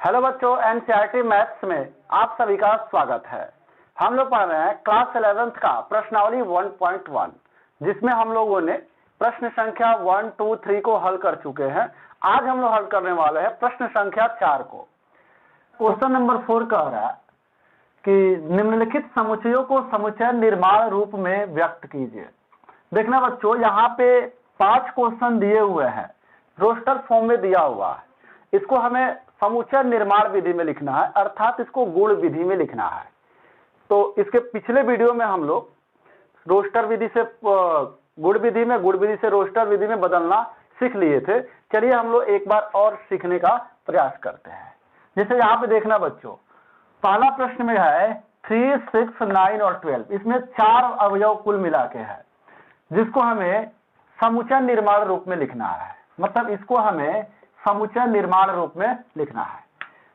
Hello बच्चों, NCERT maths में आप सभी का स्वागत है। हम लोग पढ़ रहे हैं क्लास 11th का प्रश्नावली 1.1, जिसमें हम लोगों ने प्रश्न संख्या 1, 2, 3 को हल कर चुके हैं। आज हम लोग हल करने वाले हैं प्रश्न संख्या 4 को। क्वेश्चन नंबर 4 कह रहा है कि निम्नलिखित समुच्चयों को समुच्चय निर्माण रूप में व्यक्त कीजिए। देखना बच्चों, यहाँ पे 5 क्वेश्चन दिए हुए हैं, रोस्टर फॉर्म में दिया हुआ है। इसको हमें समुच्चय निर्माण विधि में लिखना है, अर्थात इसको गुण विधि में लिखना है। तो इसके पिछले वीडियो में हम लोग रोस्टर विधि से गुण विधि में, गुण विधि से रोस्टर विधि में बदलना सीख लिए थे। चलिए हम लोग एक बार और सीखने का प्रयास करते हैं। जैसे यहाँ पे देखना बच्चों, पहला प्रश्न में है 3, 6, 9 और 12। इसमें 4 अवयव कुल मिला के है, जिसको हमें समुच्चय निर्माण रूप में लिखना है। मतलब इसको हमें समुच्चय निर्माण रूप में लिखना है।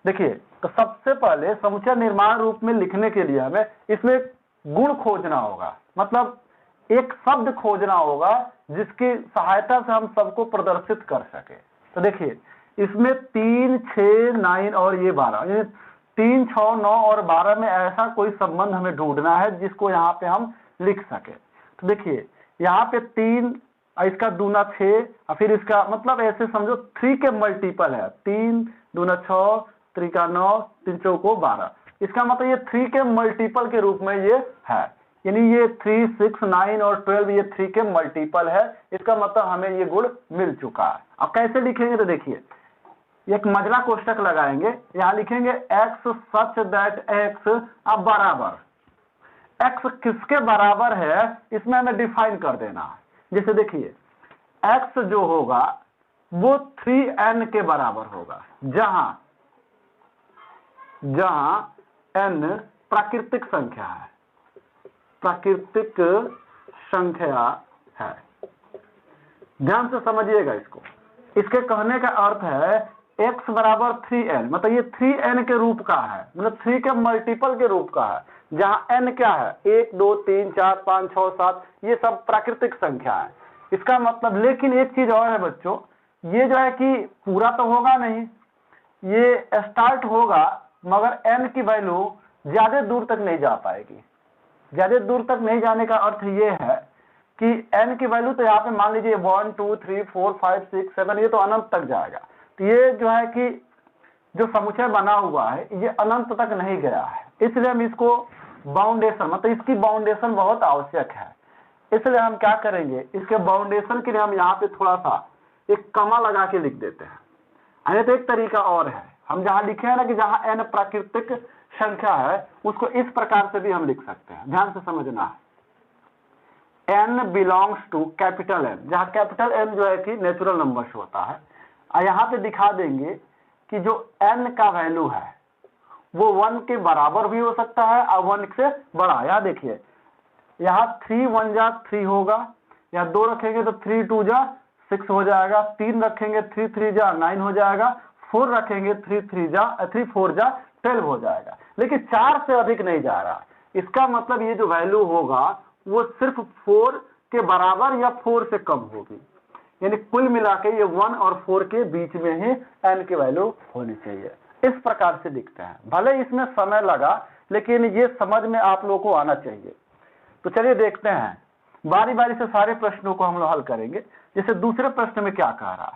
देखिए, तो सबसे पहले समुच्चय निर्माण रूप में लिखने के लिए हमें इसमें गुण खोजना होगा। मतलब एक शब्द खोजना होगा जिसकी सहायता से हम सबको प्रदर्शित कर सके। तो देखिए, इसमें 3, 6, 9 और ये 12, 3, 6, 9 और 12 में ऐसा कोई संबंध हमें ढूंढना है जिसको यहाँ पे हम लिख सके। तो देखिए, यहाँ पे 3, इसका दूना 6, और फिर इसका मतलब ऐसे समझो 3 के मल्टीपल है। 3 दूना 6, 3 का 9, 3 चौको 12। इसका मतलब ये 3 के मल्टीपल के रूप में ये है, यानी ये 3, 6, 9 और 12 ये 3 के मल्टीपल है। इसका मतलब हमें ये गुण मिल चुका है। अब कैसे लिखेंगे, तो देखिए एक मजला कोष्टक लगाएंगे। यहाँ लिखेंगे x सच दैट x अब बराबर, x किसके बराबर है इसमें हमें डिफाइन कर देना है। जैसे देखिए, x जो होगा वो 3n के बराबर होगा, जहां n प्राकृतिक संख्या है, प्राकृतिक संख्या है। ध्यान से समझिएगा इसको। इसके कहने का अर्थ है x बराबर 3n, मतलब ये 3n के रूप का है, मतलब 3 के मल्टीपल के रूप का है। जहां n क्या है, 1, 2, 3, 4, 5, 6, 7, ये सब प्राकृतिक संख्या है। इसका मतलब, लेकिन एक चीज और है बच्चों, ये जो है कि पूरा तो होगा नहीं, ये स्टार्ट होगा मगर n की वैल्यू ज्यादा दूर तक नहीं जा पाएगी। ज्यादा दूर तक नहीं जाने का अर्थ ये है कि n की वैल्यू तो यहाँ पे मान लीजिए 1, 2, 3, 4, 5, 6, 7, ये तो अनंत तक जाएगा। तो ये जो है कि जो समुच्चय बना हुआ है ये अनंत तक नहीं गया है, इसलिए हम इसको बाउंडेशन, मतलब इसकी बाउंडेशन बहुत आवश्यक है। इसलिए हम क्या करेंगे, इसके बाउंडेशन के लिए हम यहाँ पे थोड़ा सा एक कमा लगा के लिख देते हैं। अरे तो एक तरीका और है, हम जहाँ लिखे हैं ना कि जहाँ n प्राकृतिक संख्या है उसको इस प्रकार से भी हम लिख सकते हैं। ध्यान से समझना है, n belongs to capital N, जहाँ कैपिटल N जो है कि नेचुरल नंबर्स होता है। और यहाँ पे दिखा देंगे कि जो n का वैल्यू है वो 1 के बराबर भी हो सकता है और 1 से बड़ा। यहाँ देखिए, यहाँ 3 1 जा 3 होगा, यहाँ 2 रखेंगे तो 3 2 जा 6 हो जाएगा, 3 रखेंगे 3 3 जा 9 हो जाएगा, 4 रखेंगे 3 4 जा 12 हो जाएगा। लेकिन 4 से अधिक नहीं जा रहा। इसका मतलब ये जो वैल्यू होगा वो सिर्फ 4 के बराबर या 4 से कम होगी, यानी कुल मिला के ये 1 और 4 के बीच में ही n की वैल्यू होनी चाहिए। इस प्रकार से लिखते हैं। भले इसमें समय लगा, लेकिन ये समझ में आप लोगों को आना चाहिए। तो चलिए देखते हैं, बारी बारी से सारे प्रश्नों को हम लोग हल करेंगे। जैसे दूसरे प्रश्न में क्या कह रहा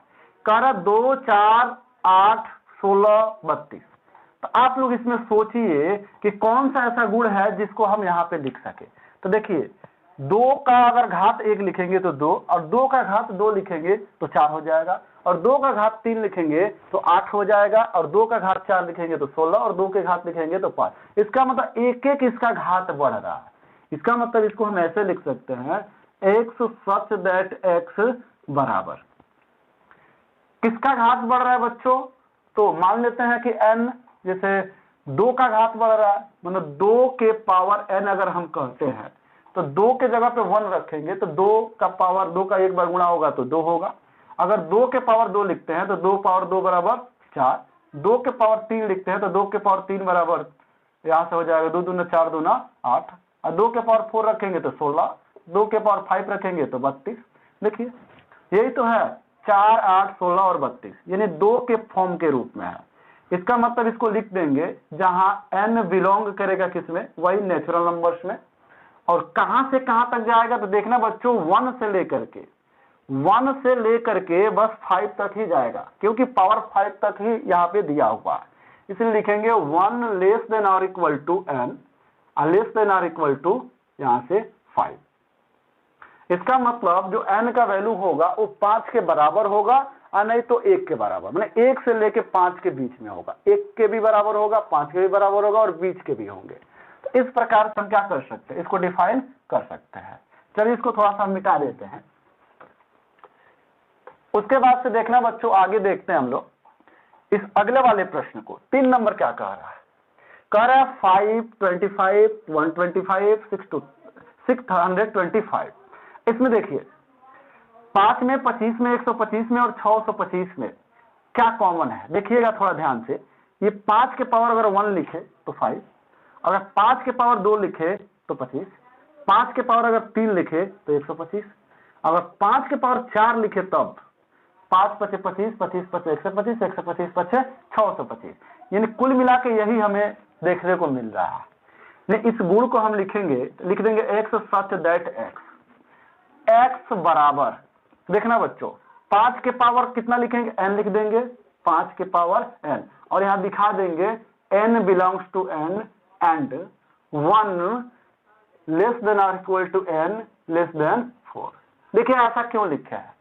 है, 2, 4, 8, 16, 32। तो आप लोग इसमें सोचिए कि कौन सा ऐसा गुण है जिसको हम यहाँ पे लिख सके। तो देखिए, 2 का अगर घात 1 लिखेंगे तो 2, और 2 का घात 2 लिखेंगे तो 4 हो जाएगा, और 2 का घात 3 लिखेंगे तो 8 हो जाएगा, और 2 का घात 4 लिखेंगे तो 16, और 2 के घात लिखेंगे तो 5। इसका मतलब एक एक इसका घात बढ़ रहा है। इसका मतलब इसको हम ऐसे लिख सकते हैं, x सच दैट x बराबर, किसका घात बढ़ रहा है बच्चों, तो मान लेते हैं कि n, जैसे 2 का घात बढ़ रहा है, मतलब 2 के पावर n अगर हम कहते हैं तो 2 के जगह पे 1 रखेंगे तो 2 का पावर 2 का 1 बार गुणा होगा तो 2 होगा। अगर 2 के पावर 2 लिखते हैं तो 2 पावर 2 बराबर 4, 2 के पावर 3 लिखते हैं तो 2 के पावर 3 बराबर, यहाँ से हो जाएगा 2 दूना 4 दूना 8, और 2 के पावर 4 रखेंगे तो 16, 2 के पावर 5 रखेंगे तो 32। देखिए, यही तो है 4, 8, 16 और 32, यानी 2 के फॉर्म के रूप में है। इसका मतलब इसको लिख देंगे जहां n बिलोंग करेगा किसमें, वही नेचुरल नंबर्स में। और कहां से कहां तक जाएगा तो देखना बच्चों 1 से लेकर के बस 5 तक ही जाएगा, क्योंकि पावर 5 तक ही यहाँ पे दिया हुआ है। इसलिए लिखेंगे 1 लेस देन और equal to n, less than और इक्वल टू यहां से 5। इसका मतलब जो n का वैल्यू होगा वो 5 के बराबर होगा और नहीं तो 1 के बराबर, मतलब 1 से लेके 5 के बीच में होगा। 1 के भी बराबर होगा, 5 के भी बराबर होगा और बीच के भी होंगे। तो इस प्रकार से हम क्या कर सकते हैं, इसको डिफाइन कर सकते हैं। चलिए इसको थोड़ा सा मिटा देते हैं। उसके बाद से देखना बच्चों, आगे देखते हैं हम लोग इस अगले वाले प्रश्न को। 3 नंबर क्या कह रहा है, कह रहा है 5, 25, 125, 625। इसमें देखिए 5 में, 25 में, 125 में और 625 में क्या कॉमन है, देखिएगा थोड़ा ध्यान से। ये 5 के पावर अगर 1 लिखे तो 5, अगर 5 के पावर 2 लिखे तो 25, 5 के पावर अगर 3 लिखे तो 125, अगर 5 के पावर 4 लिखे तब 5 पचे 25, 25 पचे 125, 125 पचे 625। यानी कुल मिला के यही हमें देखने को मिल रहा है। इस गुण को हम लिखेंगे, लिख देंगे x सच दैट x बराबर, देखना बच्चों 5 के पावर कितना लिखेंगे, n लिख देंगे, 5 के पावर n, और यहां दिखा देंगे n belongs to n and 1 less than और equal to n less than 4। देखिए ऐसा क्यों लिखा है,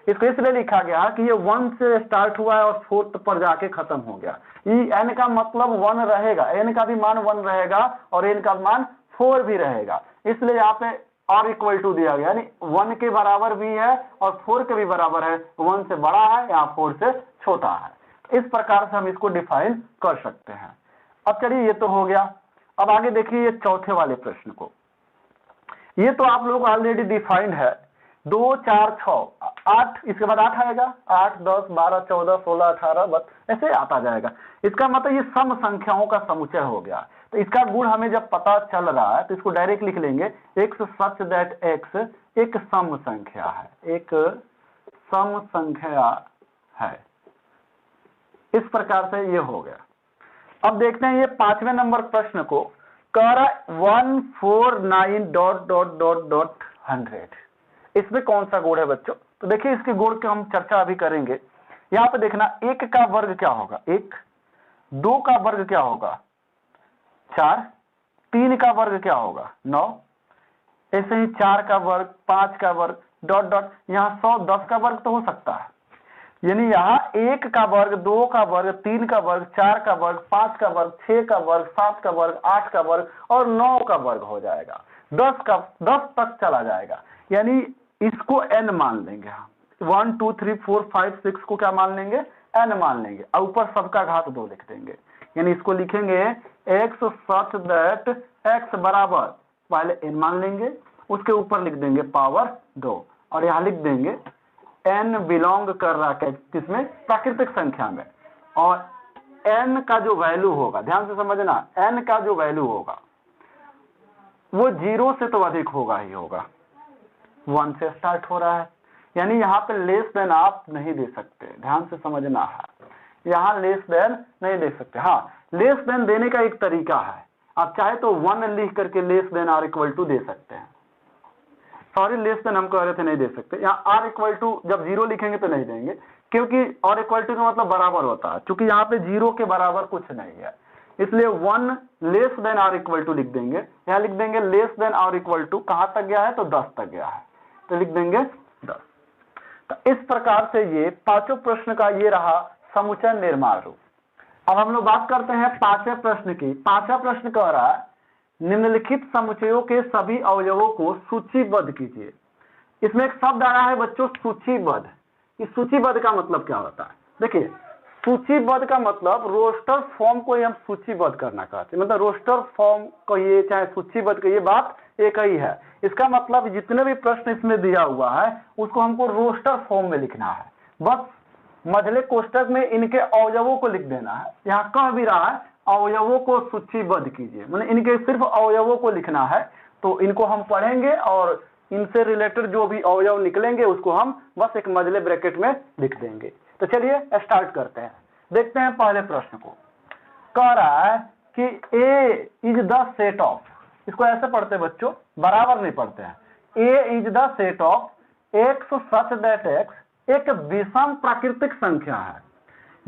इसको इसलिए लिखा गया कि ये 1 से स्टार्ट हुआ है और 4 पर जाके खत्म हो गया। ये n का मतलब 1 रहेगा, n का भी मान 1 रहेगा और n का मान 4 भी रहेगा, इसलिए यहाँ पे और इक्वल टू दिया गया, यानी 1 के बराबर भी है और 4 के भी बराबर है। 1 से बड़ा है या 4 से छोटा है। इस प्रकार से हम इसको डिफाइन कर सकते हैं। अब चलिए ये तो हो गया। अब आगे देखिए ये चौथे वाले प्रश्न को। ये तो आप लोग ऑलरेडी डिफाइंड है, 2, 4, 6, 8, इसके बाद 8 आएगा, 8, 10, 12, 14, 16, 18, बस ऐसे आता जाएगा। इसका मतलब ये सम संख्याओं का समुच्चय हो गया। तो इसका गुण हमें जब पता चल रहा है तो इसको डायरेक्ट लिख लेंगे, x सच दैट x एक सम संख्या है, एक सम संख्या है। इस प्रकार से ये हो गया। अब देखते हैं ये 5वें नंबर प्रश्न को, कह रहा 149 ... 100। इसमें कौन सा गुण है बच्चों, तो देखिए इसके गुण की हम चर्चा अभी करेंगे। यहाँ पे देखना 1 का वर्ग क्या होगा 1, 2 का वर्ग क्या होगा 4, 3 का वर्ग क्या होगा 9, ऐसे ही 4 का वर्ग, 5 का वर्ग डॉट डॉट, यहाँ 100, 10 का वर्ग तो हो सकता है। यानी यहाँ 1 का वर्ग, 2 का वर्ग, 3 का वर्ग, 4 का वर्ग, 5 का वर्ग, 6 का वर्ग, 7 का वर्ग, 8 का वर्ग और 9 का वर्ग हो जाएगा। 10 तक चला जाएगा, यानी इसको n मान लेंगे हम। 1 2 3 4 5 6 को क्या मान लेंगे, n मान लेंगे और ऊपर सबका घात 2 लिख देंगे। यानी इसको लिखेंगे x सच दैट x बराबर, पहले n मान लेंगे, उसके ऊपर लिख देंगे पावर 2 और यहाँ लिख देंगे n बिलोंग कर रहा है किसमें, प्राकृतिक संख्या में। और n का जो वैल्यू होगा, ध्यान से समझना, n का जो वैल्यू होगा वो 0 से तो अधिक होगा ही होगा। 1 से स्टार्ट हो रहा है, यानी यहाँ पे लेस देन आप नहीं दे सकते, ध्यान से समझना है, यहाँ लेस देन नहीं दे सकते। हाँ, लेस देन देने का एक तरीका है, आप चाहे तो 1 लिख करके less than or equal to दे सकते हैं। सॉरी, लेस देन हम कह रहे थे नहीं दे सकते, यहाँ आर इक्वल टू जब 0 लिखेंगे तो नहीं देंगे, क्योंकि आर इक्वल टू का मतलब बराबर होता है, क्योंकि यहाँ पे 0 के बराबर कुछ नहीं है, इसलिए 1 less than or equal to लिख देंगे। यहाँ लिख देंगे less than or equal to कहां तक गया है, तो 10 तक गया है, तो लिख देंगे 10। तो इस प्रकार से ये 5वें प्रश्न का ये रहा समुच्चय निर्माण रूप। अब हम लोग बात करते हैं 5वें प्रश्न की। 5वां प्रश्न कह रहा है निम्नलिखित समुच्चयों के सभी अवयवों को सूचीबद्ध कीजिए। इसमें एक शब्द आ रहा है बच्चों सूचीबद्ध। इस सूचीबद्ध का मतलब क्या होता है, देखिए सूचीबद्ध का मतलब रोस्टर फॉर्म को हम सूचीबद्ध करना कहते हैं, मतलब रोस्टर फॉर्म कहिए चाहे सूचीबद्ध कहिए, बात एक ही है। इसका मतलब जितने भी प्रश्न इसमें दिया हुआ है उसको हमको रोस्टर फॉर्म में लिखना है, बस मझले कोष्टक में इनके अवयवों को लिख देना है। यहाँ कह भी रहा है अवयवों को सूचीबद्ध कीजिए, मतलब इनके सिर्फ अवयवों को लिखना है। तो इनको हम पढ़ेंगे और इनसे रिलेटेड जो भी अवयव निकलेंगे उसको हम बस एक मझले ब्रैकेट में लिख देंगे। तो चलिए स्टार्ट करते हैं। देखते हैं पहले प्रश्न को। कह रहा है कि A is the set of, इसको ऐसे पढ़ते हैं बच्चों, बराबर नहीं पढ़ते हैं। A is the set of x such that x एक विषम प्राकृतिक संख्या है।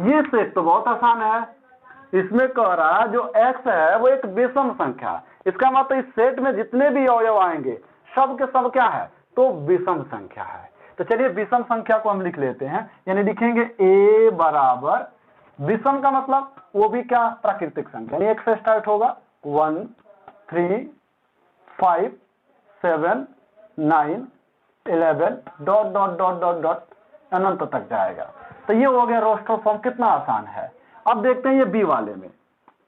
ये सेट तो बहुत आसान है, इसमें कह रहा है जो x है वो एक विषम संख्या है। इसका मतलब इस सेट में जितने भी अवयव आएंगे सब के सब क्या है, तो विषम संख्या है। तो चलिए विषम संख्या को हम लिख लेते हैं, यानी लिखेंगे a बराबर विषम का मतलब वो भी क्या, प्राकृतिक संख्या, यानी 1 से स्टार्ट होगा 1 3 5 7 9 11 dot dot dot dot dot अनंत तक जाएगा। तो ये हो गया रोस्टर फॉर्म, कितना आसान है। अब देखते हैं ये बी वाले में,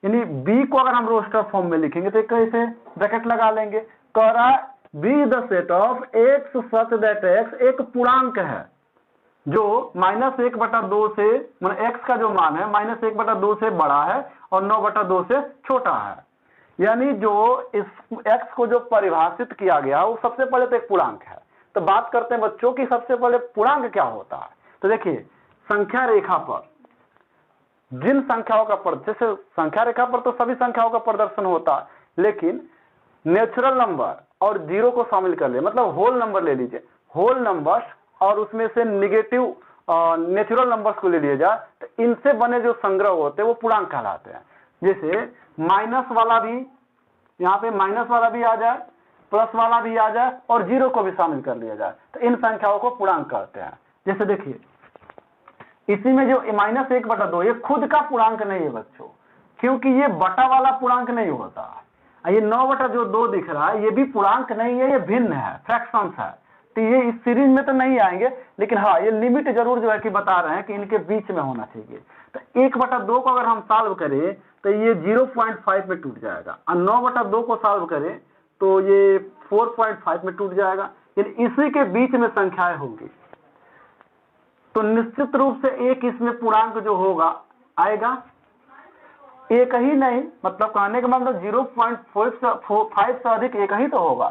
यानी बी को अगर हम रोस्टर फॉर्म में लिखेंगे तो कैसे ब्रैकेट लगा लेंगे। कह रहा है be the set of x such that x एक पूर्णांक है जो -1/2 से, मतलब एक्स का जो मान है -1/2 से बड़ा है और 9/2 से छोटा है। यानी जो इस एक्स को जो परिभाषित किया गया वो सबसे पहले तो एक पूर्णांक है। तो बात करते हैं बच्चों की सबसे पहले पूर्णांक क्या होता है। तो देखिए संख्या रेखा पर जिन संख्याओं का जैसे संख्या रेखा पर तो सभी संख्याओं का प्रदर्शन होता है, लेकिन नेचुरल नंबर और जीरो को शामिल कर ले, मतलब होल नंबर ले लीजिए, होल नंबर्स और उसमें से निगेटिव नेचुरल नंबर्स को ले लिया जाए तो इनसे बने जो संग्रह होते हैं वो पूर्णांक कहलाते हैं। जैसे माइनस वाला भी, यहाँ पे माइनस वाला भी आ जाए, प्लस वाला भी आ जाए और जीरो को भी शामिल कर लिया जाए तो इन संख्याओं को पूर्णांक कहते हैं। जैसे देखिए इसी में जो -1/2 ये खुद का पूर्णांक नहीं है बच्चों, क्योंकि ये बटा वाला पूर्णांक नहीं होता। ये 9/2 दिख रहा है, ये भी पूर्णांक नहीं है, ये भिन्न है, फ्रैक्शंस है। तो ये इस सीरीज में तो नहीं आएंगे, लेकिन हाँ ये लिमिट जरूर जो है कि बता रहे हैं कि इनके बीच में होना चाहिए। तो 1/2 को अगर हम सॉल्व करें तो ये 0.5 में टूट जाएगा और 9/2 को सॉल्व करें तो ये 4.5 में टूट जाएगा, यानी इसी के बीच में संख्याएं होंगी। तो निश्चित रूप से एक इसमें पूर्णांक जो होगा आएगा, एक ही नहीं, मतलब कहने का मतलब 0.5 से अधिक एक ही तो होगा।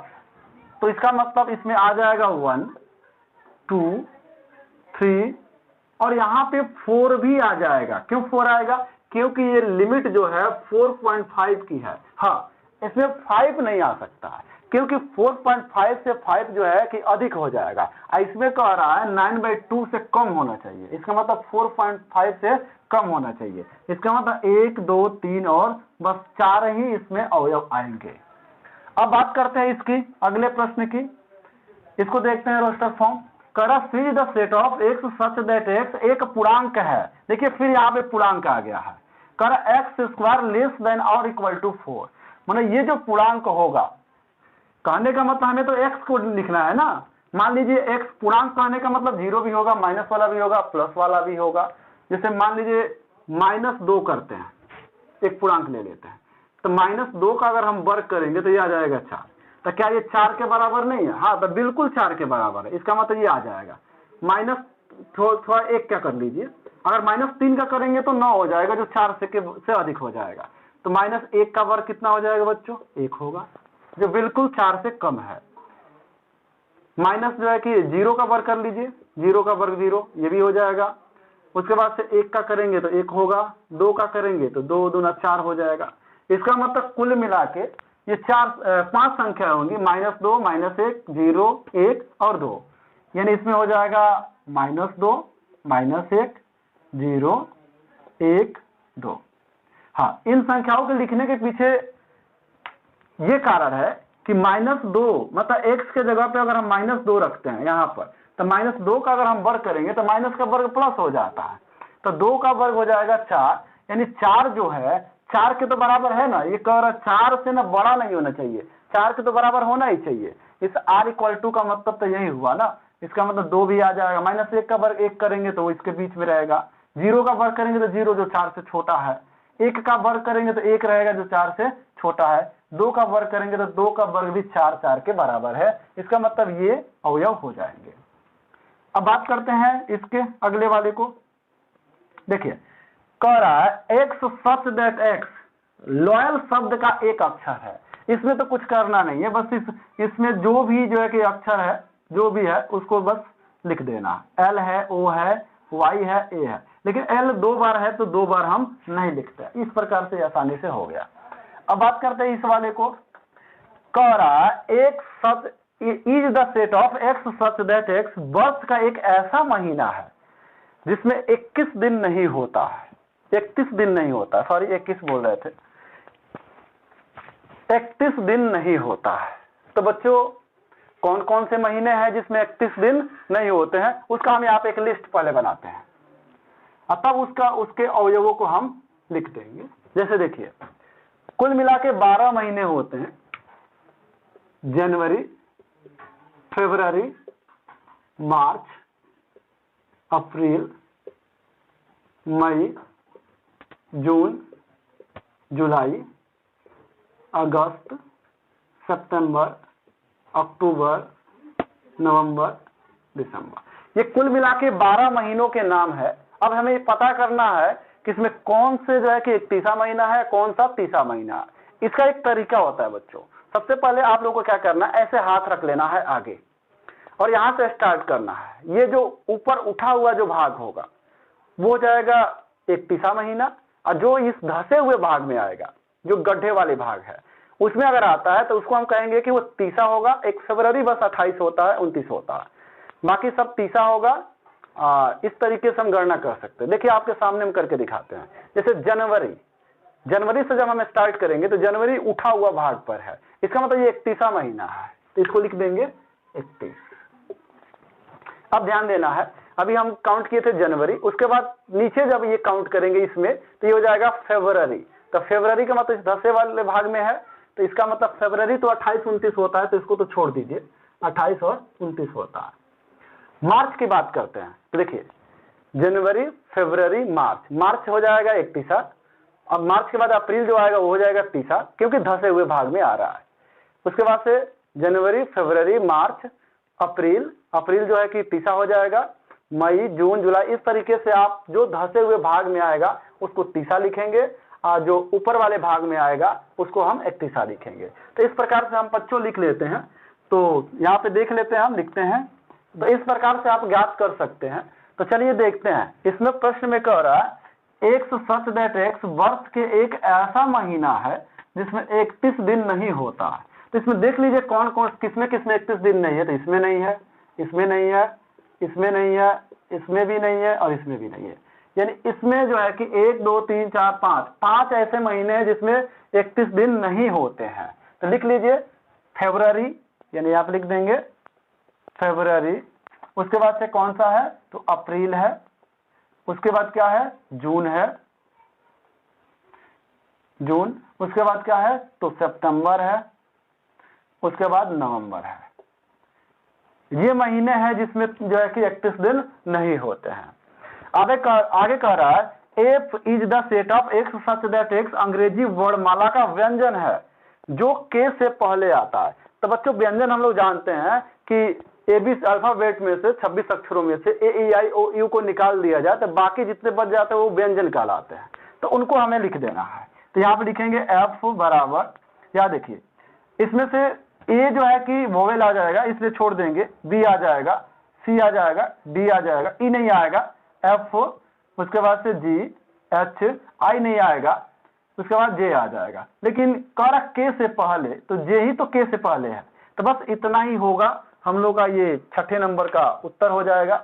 तो इसका मतलब इसमें आ जाएगा 1 2 3 और यहाँ पे 4 भी आ जाएगा। क्यों 4 आएगा, क्योंकि ये लिमिट जो है 4.5 की है। हाँ इसमें 5 नहीं आ सकता है, क्योंकि 4.5 से 5 जो है कि अधिक हो जाएगा। इसमें कह रहा है 9/2 से कम होना चाहिए, इसका मतलब 4.5 से कम होना चाहिए। इसका मतलब 1 2 3 और बस 4 ही इसमें अवयव आएंगे। अब बात करते हैं इसकी अगले प्रश्न की, इसको देखते हैं रोस्टर फॉर्म। करा see the set of x such that x एक पूर्णांक है। देखिए फिर यहाँ पे पूर्णांक आ गया है। करा x² लेस देन और इक्वल टू 4, मतलब ये जो पूर्णांक होगा, कहने का मतलब हमें तो x को लिखना है ना। मान लीजिए x पूर्णांक कहने का मतलब 0 भी होगा, माइनस वाला भी होगा, प्लस वाला भी होगा। जैसे मान लीजिए -2 करते हैं, एक पूर्णांक ले लेते हैं, तो -2 का अगर हम वर्ग करेंगे तो ये आ जाएगा 4। तो क्या ये 4 के बराबर नहीं है? हाँ तो बिल्कुल 4 के बराबर है। इसका मतलब ये आ जाएगा माइनस थोड़ा 1 क्या कर लीजिए, अगर -3 का करेंगे तो 9 हो जाएगा, जो 4 से अधिक हो जाएगा। तो -1 का वर्ग कितना हो जाएगा बच्चों? 1 होगा, जो बिल्कुल 4 से कम है। माइनस जो है कि 0 का वर्ग कर लीजिए, 0 का वर्ग 0, ये भी हो जाएगा। उसके बाद से 1 का करेंगे तो 1 होगा, 2 का करेंगे तो 2 दूना 4 हो जाएगा। इसका मतलब कुल मिला के ये 5 संख्या होंगी, -2 -1 0 1 और 2, यानी इसमें हो जाएगा -2 -1 0 1 2। हाँ इन संख्याओं के लिखने के पीछे ये कारण है कि -2 मतलब x के जगह पे अगर हम -2 रखते हैं यहाँ पर, तो -2 का अगर हम वर्ग करेंगे तो माइनस का वर्ग प्लस हो जाता है, तो 2 का वर्ग हो जाएगा 4, यानी 4 जो है 4 के तो बराबर है ना। ये कह रहा है 4 से ना बड़ा नहीं होना चाहिए, 4 के तो बराबर होना ही चाहिए। इस r = 2 का मतलब तो यही हुआ ना। इसका मतलब 2 भी आ जाएगा, -1 का वर्ग 1 करेंगे तो वो इसके बीच में रहेगा, 0 का वर्ग करेंगे तो 0 जो 4 से छोटा है, 1 का वर्ग करेंगे तो 1 रहेगा जो 4 से छोटा है, 2 का वर्ग करेंगे तो 2 का वर्ग भी 4 के बराबर है। इसका मतलब ये अवयव हो जाएंगे। अब बात करते हैं इसके अगले वाले को। देखिए कह रहा है x such that x, loyal शब्द का एक अक्षर है। इसमें तो कुछ करना नहीं है, बस इसमें जो भी जो है कि अक्षर है जो भी है उसको बस लिख देना। L है, O है, Y है, A है, लेकिन l 2 बार है तो 2 बार हम नहीं लिखते। इस प्रकार से आसानी से हो गया। अब बात करते हैं इस वाले को। कह रहा एक such is the set of x such that x वर्ष का एक ऐसा महीना है जिसमें 21 दिन नहीं होता है। 31 दिन नहीं होता, सॉरी 21 बोल रहे थे, 31 दिन नहीं होता है। तो बच्चों कौन कौन से महीने हैं जिसमें 31 दिन नहीं होते हैं, उसका हम यहाँ पे एक लिस्ट पहले बनाते हैं और तब उसके अवयवों को हम लिख देंगे। जैसे देखिए कुल मिला के 12 महीने होते हैं, जनवरी, फरवरी, मार्च, अप्रैल, मई, जून, जुलाई, अगस्त, सितंबर, अक्टूबर, नवंबर, दिसंबर। ये कुल मिला के 12 महीनों के नाम है। अब हमें ये पता करना है कि इसमें कौन से जो है कि 31वां महीना है, कौन सा 30वां महीना है। इसका एक तरीका होता है बच्चों। सबसे पहले आप लोगों को क्या करना है, ऐसे हाथ रख लेना है आगे और यहां से स्टार्ट करना है। ये जो ऊपर उठा हुआ जो भाग होगा वो हो जाएगा 31वां महीना, और जो इस धसे हुए भाग में आएगा, जो गड्ढे वाले भाग है, उसमें अगर आता है तो उसको हम कहेंगे कि वो 30वां होगा। एक फरवरी बस 28 होता है, 29 होता है, बाकी सब 30वां होगा। इस तरीके से हम गणना कर सकते हैं। देखिए आपके सामने हम करके दिखाते हैं। जैसे जनवरी से जब हम स्टार्ट करेंगे तो जनवरी उठा हुआ भाग पर है, इसका मतलब ये 31वां महीना है, तो इसको लिख देंगे 31। अब ध्यान देना है, अभी हम काउंट किए थे जनवरी, उसके बाद नीचे जब ये काउंट करेंगे इसमें तो ये हो जाएगा फरवरी। तो फरवरी का मतलब इस धसे वाले भाग में है, तो इसका मतलब फरवरी तो 28-29 होता है, तो इसको तो छोड़ दीजिए, 28 और 29 होता है। मार्च की बात करते हैं तो देखिए जनवरी, फरवरी, मार्च हो जाएगा 31वां। अब मार्च के बाद अप्रैल जो आएगा वो हो जाएगा 30वां, क्योंकि धसे हुए भाग में आ रहा है। उसके बाद से जनवरी, फरवरी, मार्च, अप्रैल जो है कि 30वां हो जाएगा, मई, जून, जुलाई। इस तरीके से आप जो धसे हुए भाग में आएगा उसको 30वां लिखेंगे, और जो ऊपर वाले भाग में आएगा उसको हम 31वां लिखेंगे। तो इस प्रकार से हम बच्चों लिख लेते हैं। तो यहाँ पे देख लेते हैं, हम लिखते हैं, तो इस प्रकार से आप ज्ञात कर सकते हैं। तो चलिए देखते हैं, इसमें प्रश्न में कह रहा है एक्स सच दैट एक्स वर्ष के एक ऐसा महीना है जिसमें 31 दिन नहीं होता है। तो इसमें देख लीजिए कौन कौन किसमें 31 दिन नहीं है। तो इसमें नहीं है, इसमें नहीं है, इसमें नहीं है, इसमें भी नहीं है और इसमें भी नहीं है। यानी इसमें जो है कि 1 2 3 4 5 ऐसे महीने हैं जिसमें 31 दिन नहीं होते हैं। तो लिख लीजिए फरवरी, यानी आप लिख देंगे फरवरी। उसके बाद से कौन सा है, तो अप्रैल है। उसके बाद क्या है, जून है, जून। उसके बाद क्या है, तो सितंबर है। उसके बाद नवंबर है। ये महीने हैं जिसमें जो है कि 31 दिन नहीं होते हैं। आगे कह रहा है F is the set of x such that x अंग्रेजी वर्णमाला का व्यंजन है जो के से पहले आता है। तो बच्चों व्यंजन हम लोग जानते हैं कि एबी अल्फाबेट में से 26 अक्षरों में से ए ई आई ओ यू को निकाल दिया जाए तो बाकी जितने बच जाते हैं वो व्यंजन कहलाते हैं। तो उनको हमें लिख देना है। तो यहाँ पे लिखेंगे एफ बराबर, या देखिए इसमें से ए जो है कि वोवेल आ जाएगा, इसलिए छोड़ देंगे, बी आ जाएगा, सी आ जाएगा, डी आ जाएगा, ई नहीं आएगा, एफ, उसके बाद से जी, एच, आई नहीं आएगा, उसके बाद जे आ जाएगा। लेकिन कारक के से पहले, तो जे ही तो के से पहले है। तो बस इतना ही होगा, हम लोग का ये 6ठे नंबर का उत्तर हो जाएगा।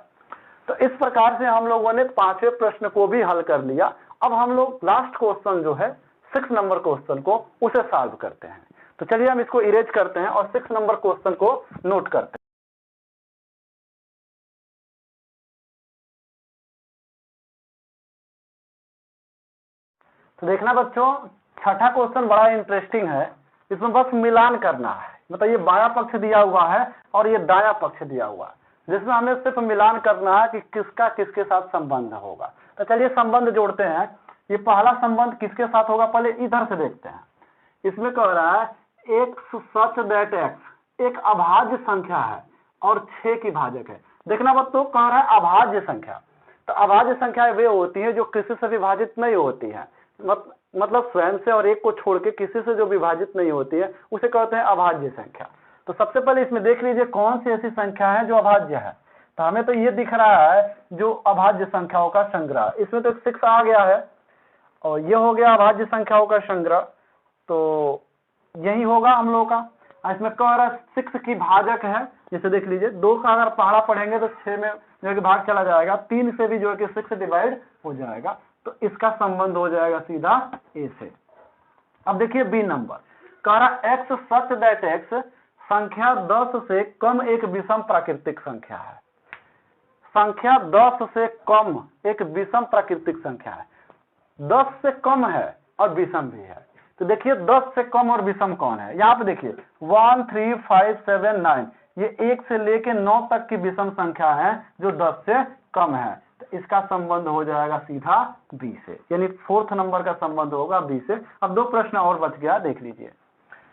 तो इस प्रकार से हम लोगों ने 5वें प्रश्न को भी हल कर लिया। अब हम लोग लास्ट क्वेश्चन जो है 6 नंबर क्वेश्चन को उसे सॉल्व करते हैं। तो चलिए हम इसको इरेज करते हैं और 6 नंबर क्वेश्चन को नोट करते हैं। तो देखना बच्चों, 6ठा क्वेश्चन बड़ा इंटरेस्टिंग है। इसमें बस मिलान करना है, मतलब ये बायां पक्ष दिया हुआ है और ये दायां पक्ष दिया हुआ है, जिसमें हमें सिर्फ मिलान करना है कि किसका किसके साथ संबंध होगा। तो चलिए संबंध जोड़ते हैं। ये पहला संबंध किसके साथ होगा, पहले इधर से देखते हैं। इसमें कह रहा है एक्स सच दैट एक्स एक अभाज्य संख्या है और 6 की भाजक है। देखना बच्चों, कह रहा है अभाज्य संख्या। तो अभाज्य संख्याएं वे होती हैं जो किसी से विभाजित नहीं होती हैं, मतलब स्वयं से और एक को छोड़ के किसी से जो विभाजित नहीं होती है उसे कहते हैं अभाज्य संख्या। तो सबसे पहले इसमें देख लीजिए कौन सी ऐसी संख्या है जो अभाज्य है। तो हमें तो ये दिख रहा है जो अभाज्य संख्याओं का संग्रह, इसमें तो 6 आ गया है और ये हो गया अभाज्य संख्याओं का संग्रह, तो यही होगा हम लोगों का। इसमें कह रहा 6 की भाजक है, जैसे देख लीजिए 2 का अगर पहाड़ा पढ़ेंगे तो 6 में जो है कि भाग चला जाएगा, 3 से भी जो है कि 6 डिवाइड हो जाएगा, तो इसका संबंध हो जाएगा सीधा ए से। अब देखिए बी नंबर कह रहा x सच दैट x संख्या 10 से कम एक विषम प्राकृतिक संख्या है। संख्या 10 से कम एक विषम प्राकृतिक संख्या है, 10 से कम है और विषम भी है। तो देखिए 10 से कम और विषम कौन है, यहाँ पे देखिए 1 3 5 7 9, ये 1 से लेके 9 तक की विषम संख्या है जो 10 से कम है, तो इसका संबंध हो जाएगा सीधा बी से, यानी 4th नंबर का संबंध होगा बी से। अब 2 प्रश्न और बच गया, देख लीजिए।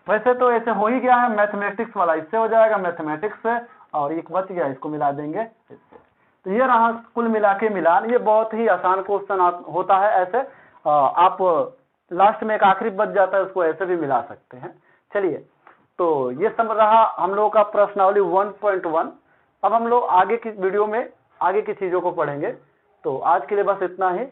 वैसे तो ऐसे हो ही गया है, मैथमेटिक्स वाला इससे हो जाएगा मैथमेटिक्स से, और एक बच गया इसको मिला देंगे इससे। तो ये रहा कुल मिला के मिलान, ये बहुत ही आसान क्वेश्चन होता है। ऐसे आप लास्ट में एक आखिरी बच जाता है, उसको ऐसे भी मिला सकते हैं। चलिए, तो ये सब रहा हम लोगों का प्रश्नावली 1.1। अब हम लोग आगे की वीडियो में आगे की चीजों को पढ़ेंगे। तो आज के लिए बस इतना ही।